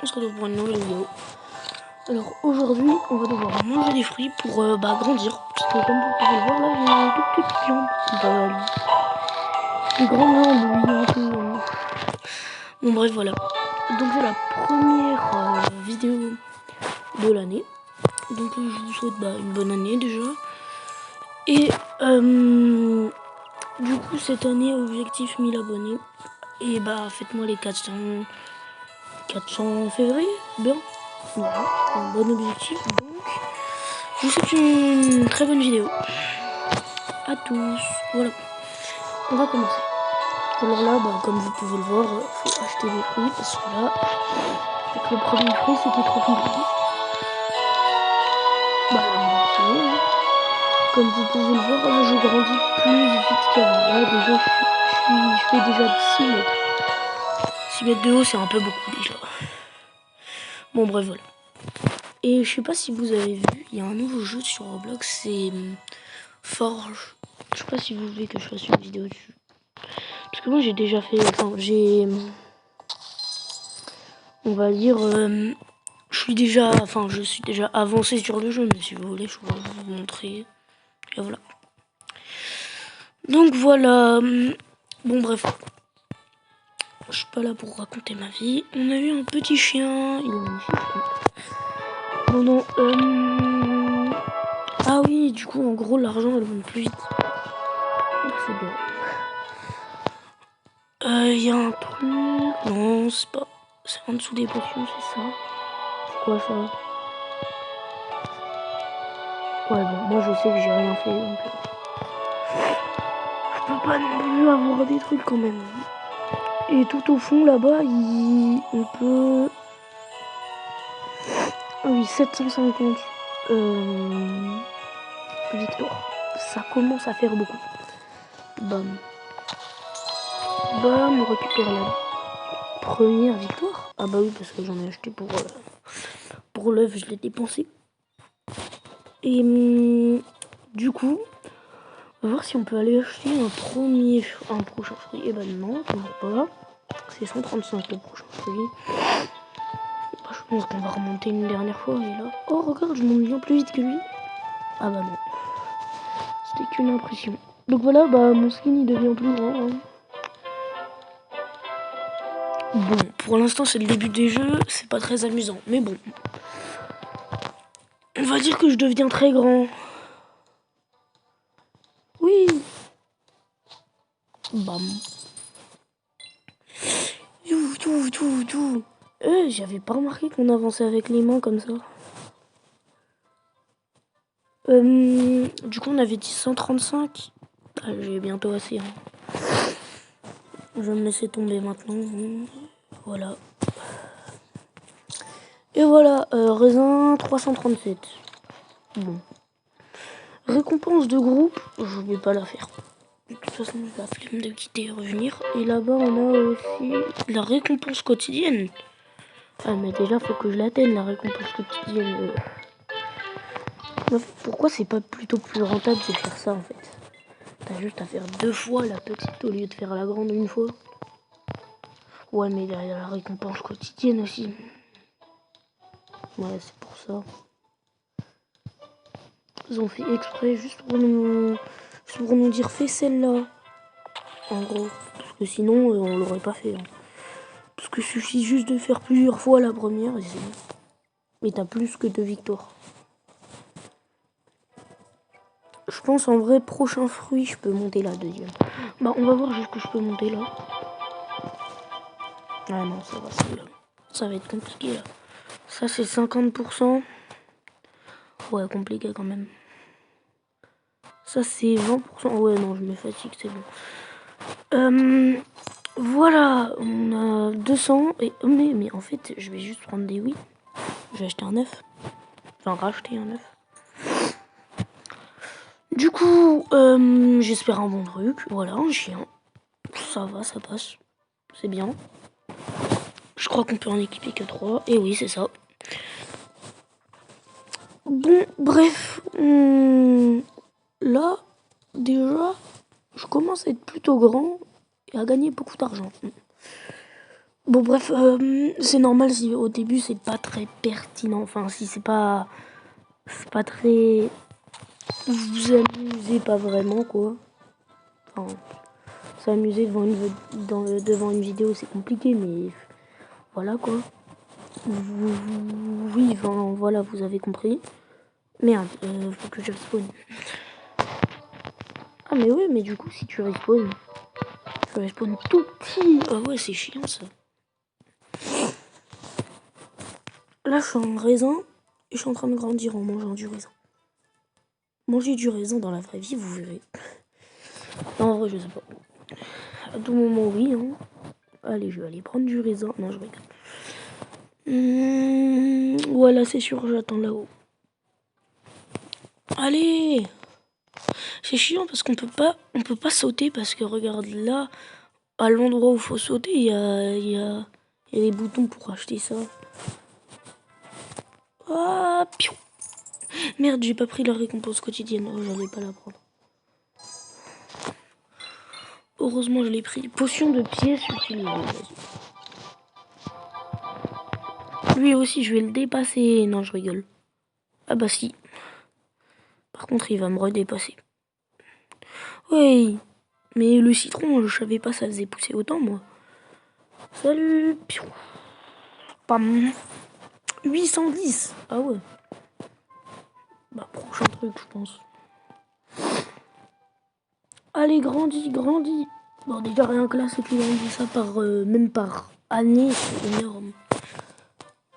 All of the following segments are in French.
on se retrouve pour une nouvelle vidéo. Alors aujourd'hui, on va devoir manger des fruits pour grandir. Parce que comme vous pouvez le voir là, j'ai des petites jambes. Des grandes jambes, oui, un peu. Bon bref, voilà. Donc c'est la première vidéo de l'année. Donc je vous souhaite une bonne année déjà. Et du coup cette année, objectif 1000 abonnés. Et faites-moi les 400 février, bien. Voilà, un bon objectif. Donc, je vous souhaite une très bonne vidéo. À tous. Voilà, on va commencer. Alors là, comme vous pouvez le voir, il faut acheter des fruits parce que là, avec le premier fruit, c'était trop compliqué. Là, on va essayer. Hein. Comme vous pouvez le voir, là, je grandis plus vite qu'avant. Là, déjà, je fais déjà 6 mètres. 6 mètres de haut, c'est un peu beaucoup déjà. Bon, bref, voilà. Et je sais pas si vous avez vu, il y a un nouveau jeu sur Roblox, c'est Forge. Je sais pas si vous voulez que je fasse une vidéo dessus. Parce que moi j'ai déjà fait, on va dire, je suis déjà avancé sur le jeu, mais si vous voulez, je vais vous montrer. Et voilà. Donc voilà. Bon bref. Je suis pas là pour raconter ma vie. On a eu un petit chien, il est magnifique. Non. Ah oui, du coup, en gros, l'argent, elle monte plus vite. C'est bien. Y a un truc... Non, c'est pas... C'est en dessous des potions, c'est ça. C'est quoi ça? Ouais, bon, moi je sais que j'ai rien fait, donc... Je peux pas non plus avoir des trucs quand même. Et tout au fond, là-bas, on peut... Ah oui, 750 victoires. Ça commence à faire beaucoup. Bam. Bam, on récupère la première victoire. Ah bah oui, parce que j'en ai acheté pour l'œuf, je l'ai dépensé. Et du coup, on va voir si on peut aller acheter un prochain fruit. Et non, toujours pas. C'est 135 le prochain fruit. Je pense qu'on va remonter une dernière fois. Et là, oh regarde, je monte bien plus vite que lui. Ah bah non. C'était qu'une impression. Donc voilà, mon skin il devient plus grand. Hein. Bon, pour l'instant c'est le début des jeux, c'est pas très amusant. Mais bon. On va dire que je deviens très grand. Oui. Bam. Tout. J'avais pas remarqué qu'on avançait avec les mains comme ça. Du coup, on avait dit 135. J'ai bientôt assez. Hein. Je vais me laisser tomber maintenant. Voilà. Et voilà, raisin 337. Bon. Récompense de groupe, je vais pas la faire. De toute façon, j'ai la flemme de quitter et revenir. Et là-bas, on a aussi la récompense quotidienne. Ah, mais déjà, faut que je l'atteigne, la récompense quotidienne. Pourquoi c'est pas plutôt plus rentable de faire ça, en fait? T'as juste à faire 2 fois la petite au lieu de faire la grande une fois. Ouais, mais il y a la récompense quotidienne aussi. Ouais, c'est pour ça. Ils ont fait exprès juste pour nous dire fais celle-là. En gros. Parce que sinon, on l'aurait pas fait. Hein. Parce que suffit juste de faire plusieurs fois la première et c'est bon. Mais t'as plus que 2 victoires. Je pense en vrai, prochain fruit, je peux monter la deuxième. On va voir jusqu'où je peux monter là. Ah non, ça va être compliqué là. Ça c'est 50%. Ouais, compliqué quand même. Ça c'est 20%. Ouais, non, je me fatigue, c'est bon. Voilà, on a 200. Et, mais en fait, je vais juste prendre des oui. Je vais acheter un œuf. Enfin, racheter un œuf. Du coup, j'espère un bon truc. Voilà, un chien. Ça va, ça passe. C'est bien. Je crois qu'on peut en équiper que 3. Et oui, c'est ça. Bon, bref. Là, déjà, je commence à être plutôt grand et à gagner beaucoup d'argent. Bon bref, c'est normal si au début c'est pas très pertinent. Enfin si c'est pas très... Vous vous amusez pas vraiment quoi. Enfin, s'amuser devant une vidéo c'est compliqué mais voilà quoi. Oui, enfin, voilà, vous avez compris. Merde, faut que je respawn. Ah mais oui, mais du coup si tu respawn tout petit. Ah ouais c'est chiant ça. Là je suis en raisin et je suis en train de grandir en mangeant du raisin. Manger du raisin dans la vraie vie, vous verrez. Non, en vrai, je sais pas. À tout moment, oui. Hein. Allez, je vais aller prendre du raisin. Non, je rigole. Voilà, c'est sûr, j'attends là-haut. Allez! C'est chiant parce qu'on peut pas sauter parce que regarde là, à l'endroit où il faut sauter, il y a des boutons pour acheter ça. Ah, piou! Merde, j'ai pas pris la récompense quotidienne. Oh, j'allais pas la prendre. Heureusement, je l'ai pris. Potion de pièces utilisée. Lui aussi, je vais le dépasser. Non, je rigole. Ah bah si. Par contre, il va me redépasser. Oui. Mais le citron, je savais pas ça faisait pousser autant, moi. Salut. Piou. Pam. 810. Ah ouais. Bah, prochain truc, je pense. Allez, grandis, grandis. Bon, déjà, rien que là, c'est qu'il grandit ça par... même par année, c'est énorme.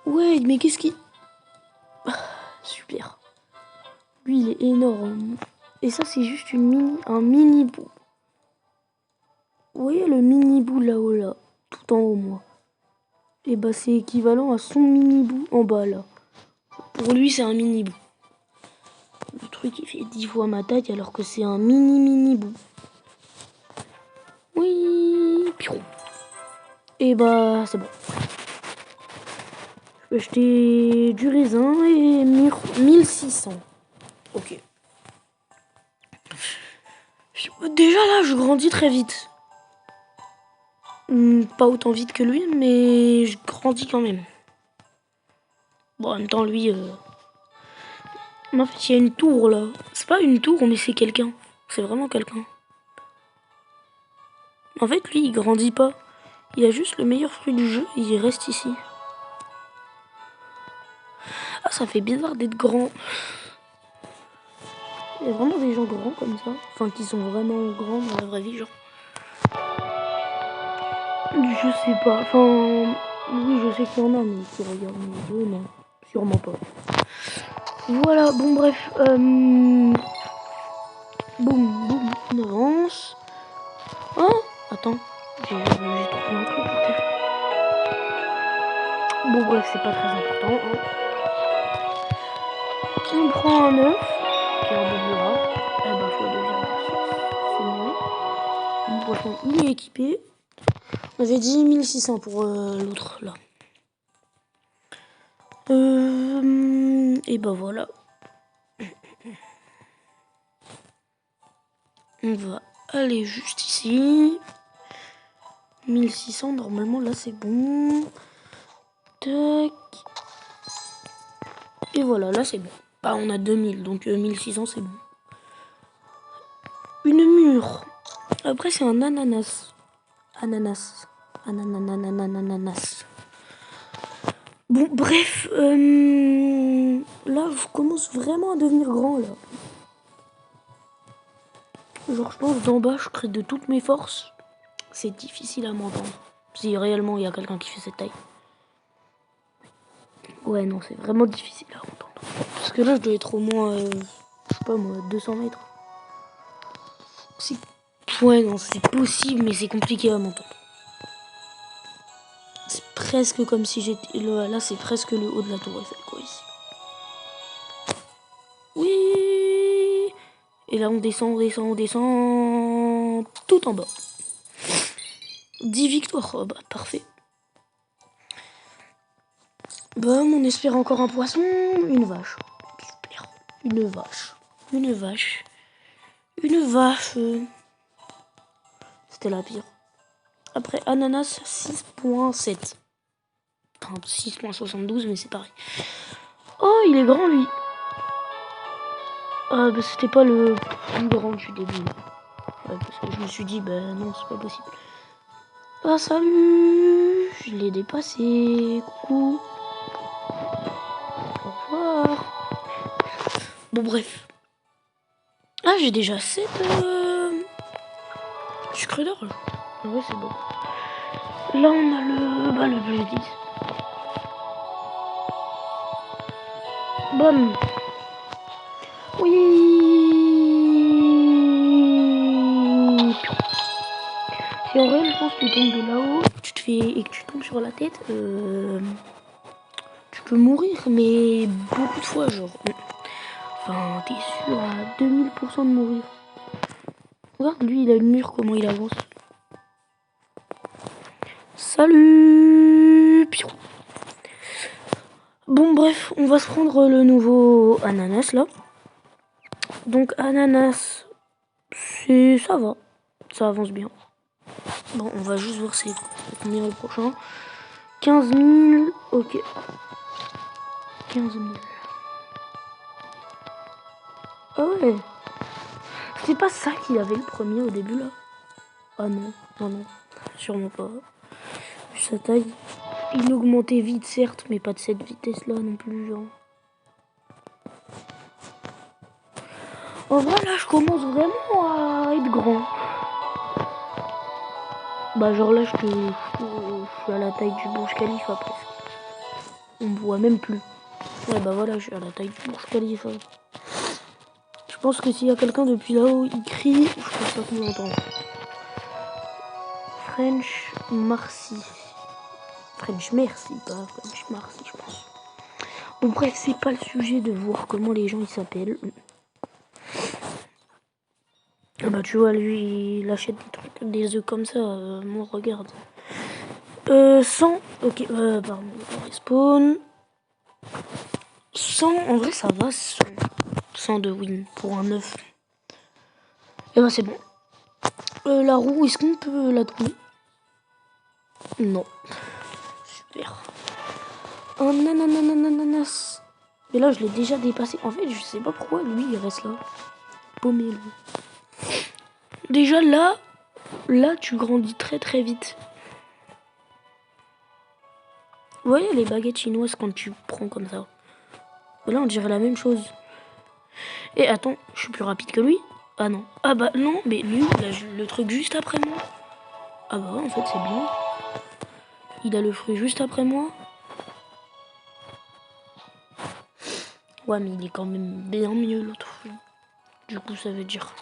Ouais, mais qu'est-ce qui... Super. Lui, il est énorme. Et ça, c'est juste un mini bout. Vous voyez le mini bout là-haut, là. Tout en haut, moi. Et bah, c'est équivalent à son mini bout en bas, là. Pour lui, c'est un mini bout. Le truc, il fait 10 fois ma taille alors que c'est un mini bout. Oui. Piou. Et bah, c'est bon. Je peux acheter du raisin et 1600. Ok. Déjà là, je grandis très vite. Pas autant vite que lui, mais je grandis quand même. Bon, en même temps, lui... Mais en fait, il y a une tour là. C'est pas une tour, mais c'est quelqu'un. C'est vraiment quelqu'un. En fait, lui, il grandit pas. Il a juste le meilleur fruit du jeu et il reste ici. Ah, ça fait bizarre d'être grand. Il y a vraiment des gens grands comme ça. Enfin, qui sont vraiment grands dans la vraie vie, genre. Je sais pas. Enfin, oui, je sais qu'il y en a, mais qui regardent mes vidéos, non. Sûrement pas. Voilà, bon, bref. Boum, boum, on avance. Oh, attends. J'ai trouvé un truc par terre. Bon, bref, c'est pas très important. Hein. On prend un œuf, qui est un double rare. Eh ben, x 2,6. C'est mieux. Mon poisson, il est équipé. On avait dit 1600 pour l'autre, là. Et ben voilà. On va aller juste ici. 1600, normalement, là, c'est bon. Tac. Et voilà, là, c'est bon. Bah, on a 2000, donc 1600, c'est bon. Une mûre. Après, c'est un ananas. Ananas. Ananas. Bon, bref. Là, je commence vraiment à devenir grand, là. Genre, je pense d'en bas, je crée de toutes mes forces. C'est difficile à m'entendre. Si réellement il y a quelqu'un qui fait cette taille. Ouais, non, c'est vraiment difficile à entendre. Parce que là, je dois être au moins, je sais pas moi, 200 mètres. Ouais, non, c'est possible, mais c'est compliqué à m'entendre. C'est presque comme si j'étais... Là, c'est presque le haut de la tour Eiffel, quoi, ici. Oui. Et là, on descend. Tout en bas. 10 victoires. Oh, bah, parfait. Bon, on espère encore un poisson. Une vache. Super. Une vache. C'était la pire. Après ananas 6.7. Enfin 6.72 mais c'est pareil. Oh il est grand lui. Ah bah c'était pas le plus grand du début. Ouais, parce que je me suis dit bah non c'est pas possible. Ah salut. Je l'ai dépassé. Coucou. Au revoir. Bon bref. Ah j'ai déjà 7 sucre d'or. Ah ouais c'est bon. Là on a le plus 10. Bam. Oui. Si en vrai je pense que tu tombes de là-haut, tu te fais et que tu tombes sur la tête, tu peux mourir mais beaucoup de fois genre. Enfin t'es sûr à 2000% de mourir. Regarde lui il a une mur comment il avance. Salut. Bon bref, on va se prendre le nouveau ananas là. Donc ananas, ça va, ça avance bien. Bon, on va juste voir c'est combien le prochain. 15 000, ok. 15 000. Ah ouais. C'est pas ça qu'il avait le premier au début là. Ah non, non, sûrement pas. Vu sa taille. Il augmentait vite certes, mais pas de cette vitesse là non plus genre. En vrai là je commence vraiment à être grand. Bah genre là je suis à la taille du Burj Khalifa presque. On me voit même plus. Ouais bah voilà je suis à la taille du Burj Khalifa. Je pense que s'il y a quelqu'un depuis là-haut il crie, je pense pas qu'on l'entend. French Marcy. French Merci, pas French Marcy je pense. Bon bref c'est pas le sujet de voir comment les gens ils s'appellent. Ah bah tu vois lui il achète des trucs, des œufs comme ça, moi regarde. 100, ok, pardon, respawn. 100, en vrai ça va, 100 de win pour un œuf. Et bah c'est bon. La roue, est-ce qu'on peut la trouver? Non. Super. Un ananas. Mais là je l'ai déjà dépassé. En fait je sais pas pourquoi lui il reste là. Paumé lui. Déjà là tu grandis très très vite. Vous voyez les baguettes chinoises quand tu prends comme ça. Là on dirait la même chose. Et attends, je suis plus rapide que lui. Ah non. Ah bah non, mais lui, le truc juste après moi. Ah bah ouais, en fait c'est bien. Il a le fruit juste après moi. Ouais, mais il est quand même bien mieux l'autre fruit. Du coup, ça veut dire...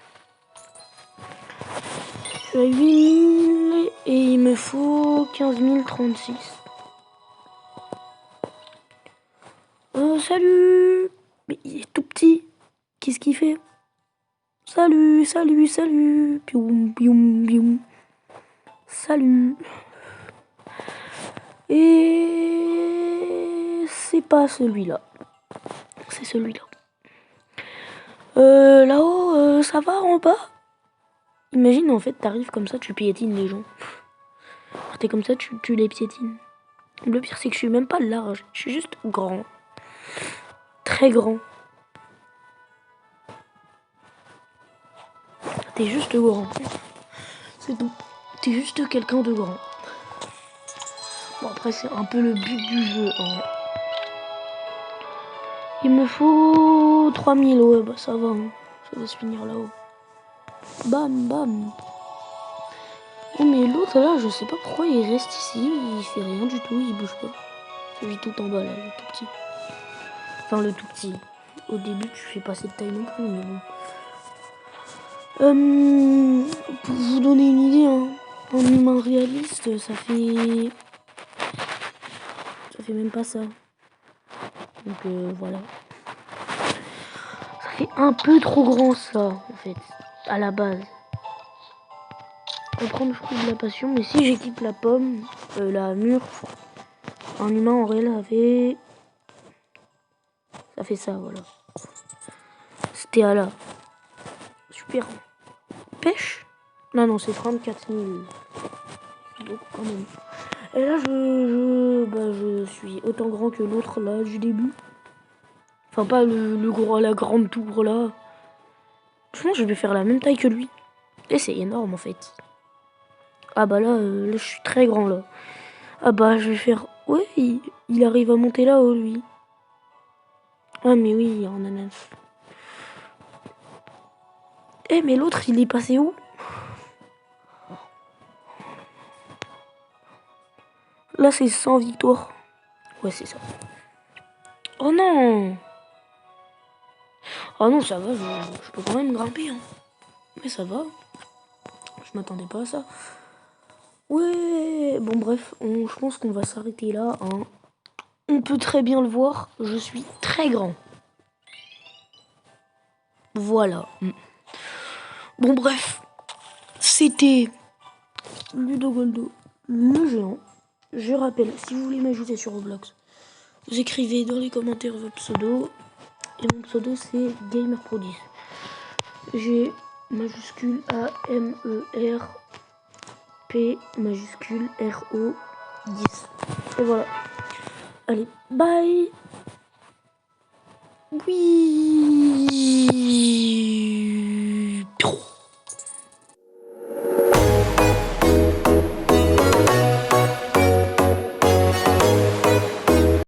Je suis à 8000 et il me faut 15 036. Oh, salut. Mais il est tout petit. Qu'est-ce qu'il fait? Salut, salut, salut. Pioum, pioum, pioum. Salut. Et c'est pas celui-là. C'est celui-là. Là-haut, ça va en bas? Imagine en fait, t'arrives comme ça, tu piétines les gens. T'es comme ça, tu les piétines. Le pire, c'est que je suis même pas large. Je suis juste grand. Très grand. T'es juste grand. C'est tout. T'es juste quelqu'un de grand. Bon, après, c'est un peu le but du jeu. Hein. Il me faut 3000. Ouais, bah ça va. Hein. Ça va se finir là-haut. Bam, bam. Oh, mais l'autre là, je sais pas pourquoi il reste ici. Il fait rien du tout. Il bouge pas. Celui tout en bas là, le tout petit. Enfin, le tout petit. Au début, tu fais pas cette taille non plus, mais bon. Pour vous donner une idée, hein, en humain réaliste, ça fait même pas ça. Donc voilà. Ça fait un peu trop grand ça, en fait, à la base. On prend le fruit de la passion, mais si j'équipe la pomme, la mûre, en humain en réel, ça fait ça, voilà. C'était à là. Super. Pêche? Non, c'est 34 000. Donc quand même. Et là, je suis autant grand que l'autre là du début. Enfin, pas le gros, la grande tour là. Je pense que je vais faire la même taille que lui. Et c'est énorme en fait. Ah bah là, là je suis très grand là. Ah bah je vais faire... Ouais, il arrive à monter là-haut lui. Ah mais oui, en ananas. Eh mais l'autre il est passé où? Là c'est 100 victoires. Ouais c'est ça. Oh non! Oh non ça va, je peux quand même grimper hein. Mais ça va. Je m'attendais pas à ça. Ouais, bon bref, je pense qu'on va s'arrêter là. Hein. On peut très bien le voir, je suis très grand. Voilà. Bon bref, c'était Ludogoldo, le géant. Je rappelle, si vous voulez m'ajouter sur Roblox, vous écrivez dans les commentaires votre pseudo. Et mon pseudo c'est GamerPro10. G majuscule A M E R P majuscule R O 10. Et voilà. Allez, bye. Oui.